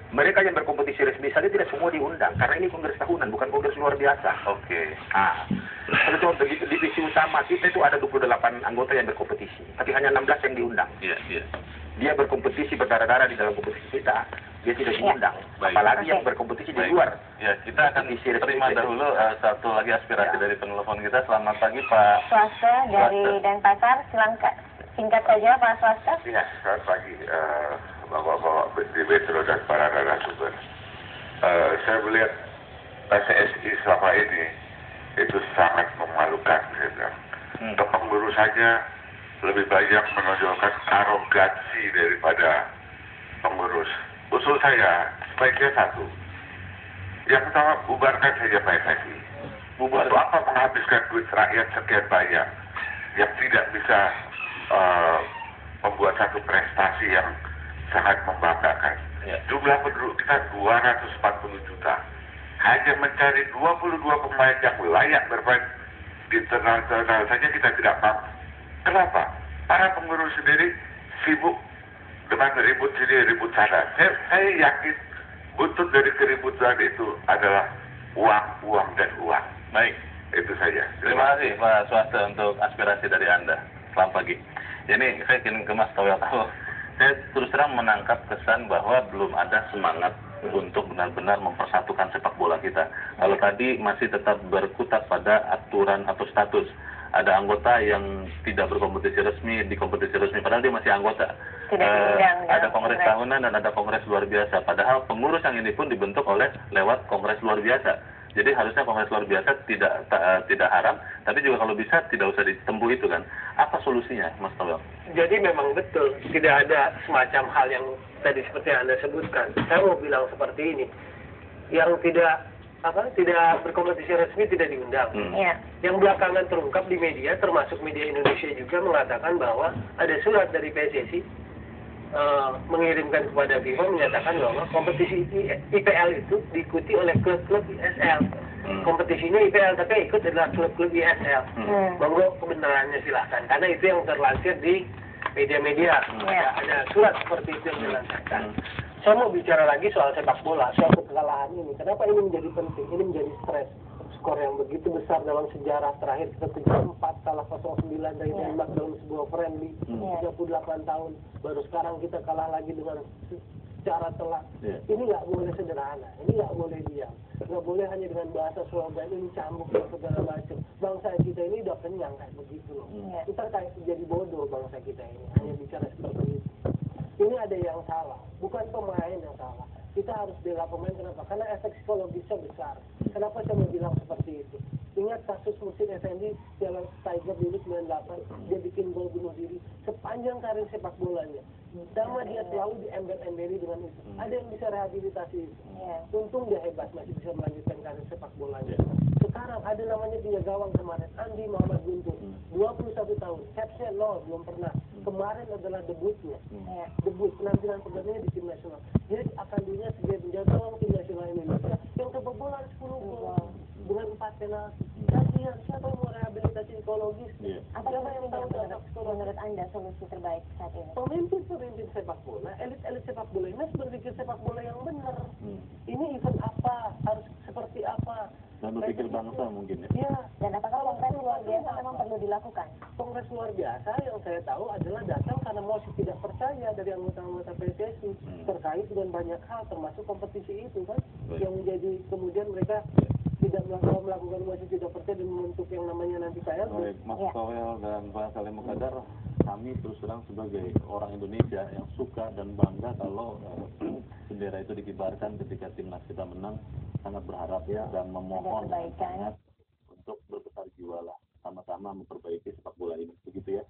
Mereka yang berkompetisi resmi saja tidak semua diundang, karena ini kongres tahunan, bukan kongres luar biasa. Oke. Nah, sebetulnya begitu divisi utama kita itu ada 28 anggota yang berkompetisi, tapi hanya 16 yang diundang. Iya, iya. Dia berkompetisi berdarah-darah di dalam kompetisi kita, dia tidak diundang. Baik. Apalagi yang berkompetisi di luar. Ya, kita akan terima dahulu satu lagi aspirasi dari penelpon kita. Selamat pagi, Pak Swasta dari Denpasar, silangkan singkat saja Pak Swasta. Ya, selamat pagi Bapak-Bapak di Metro dan para narasumber. Saya melihat PSSI selama ini itu sangat memalukan. Kepengurusannya lebih banyak menonjolkan arogansi daripada pengurus. Usul saya sebaiknya satu. Yang pertama, bubarkan saja PSSI. Untuk apa menghabiskan duit rakyat sekian banyak yang tidak bisa membuat satu prestasi yang sangat membanggakan. Ya. Jumlah penduduk kita 240 juta. Hanya mencari 22 pemain yang layak bermain di internasional saja kita tidak mampu. Kenapa? Para pengurus sendiri sibuk dengan ribut sini, ribut sana. Saya yakin buntut dari keributan itu adalah uang dan uang. Baik. Itu saja. Terima kasih Pak Swasta untuk aspirasi dari Anda. Selamat pagi. Ini saya ingin ke Mas Towel tahu. Saya terus terang menangkap kesan bahwa belum ada semangat untuk benar-benar mempersatukan sepak bola kita. Kalau tadi masih tetap berkutat pada aturan atau status. Ada anggota yang tidak berkompetisi resmi di kompetisi resmi, padahal dia masih anggota. Ada kongres tahunan dan ada kongres luar biasa. Padahal pengurus yang ini pun dibentuk lewat kongres luar biasa. Jadi harusnya kongres luar biasa tidak haram, tapi juga kalau bisa tidak usah ditempuh itu kan. Apa solusinya, Mas Towel? Jadi memang betul tidak ada semacam hal yang tadi seperti yang Anda sebutkan. Saya mau bilang seperti ini, yang tidak berkompetisi resmi tidak diundang. Yang belakangan terungkap di media, termasuk media Indonesia juga mengatakan bahwa ada surat dari PSSI mengirimkan kepada FIFA menyatakan bahwa kompetisi IPL itu diikuti oleh klub-klub ISL. Kompetisinya IPL tapi ikut adalah klub-klub ISL. Monggo kebenarannya silahkan, karena itu yang terlansir di media-media. Ada surat seperti itu yang dilansirkan. Saya mau bicara lagi soal sepak bola, soal kekalahan ini. Kenapa ini menjadi penting? Ini menjadi stres. Skor yang begitu besar dalam sejarah terakhir kita 7-4 kalah 0-9 dari Denmark dalam sebuah friendly 38 tahun. Baru sekarang kita kalah lagi dengan secara telak. Ini nggak boleh sederhana, ini nggak boleh diam. Nggak boleh hanya dengan bahasa slogan ini cambuk dan segala macam. Bangsa kita ini udah kenyang kayak begitu loh. Kita kayak jadi bodoh bangsa kita ini, hanya bicara seperti itu. Ini ada yang salah, bukan pemain yang salah. Kita harus bela pemain, kenapa? Karena efek psikologisnya besar. Kenapa saya mau bilang seperti itu? Ingat kasus Musin Effendi Piala Tiger dulu 98, dia bikin gol bunuh diri. Sepanjang karir sepak bolanya, sama dia selalu diember-emberi dengan itu. Ada yang bisa rehabilitasi itu. Untung dia hebat, masih bisa melanjutkan karir sepak bolanya. Sekarang ada namanya dia gawang kemarin, Andi Muhammad Guntur, 21 tahun, capsnya 0, belum pernah. Kemarin adalah debutnya, debut penampilan perdananya di tim nasional. Dia akan dunia sebagai penjaga gawang tim nasional Indonesia yang kebobolan 10 gol dengan 4 penalti. Kasihan, siapa yang mau rehabilitasi psikologis? Apa yang menurut Anda solusi terbaik saat ini? Pemimpin sepak bola, elit sepak bola ini harus berpikir sepak bola yang benar. Ini event apa, harus seperti apa? Dan berpikir bangsa mungkin ya. Dan apakah kongres luar biasa memang perlu dilakukan? Kongres luar biasa yang saya tahu adalah datang karena masih tidak percaya dari anggota-anggota PSSI terkait dengan banyak hal, termasuk kompetisi itu kan, yang menjadi kemudian mereka tidak melakukan masih tidak percaya dan membentuk yang namanya nanti KLB. Baik, Mas Towel dan Pak Salim Muqaddar, kami terus terang sebagai orang Indonesia yang suka dan bangga kalau bendera itu dikibarkan ketika timnas kita menang, sangat berharap dan memohon sangat untuk berbesar jiwa lah, sama-sama memperbaiki sepak bola ini, begitu ya.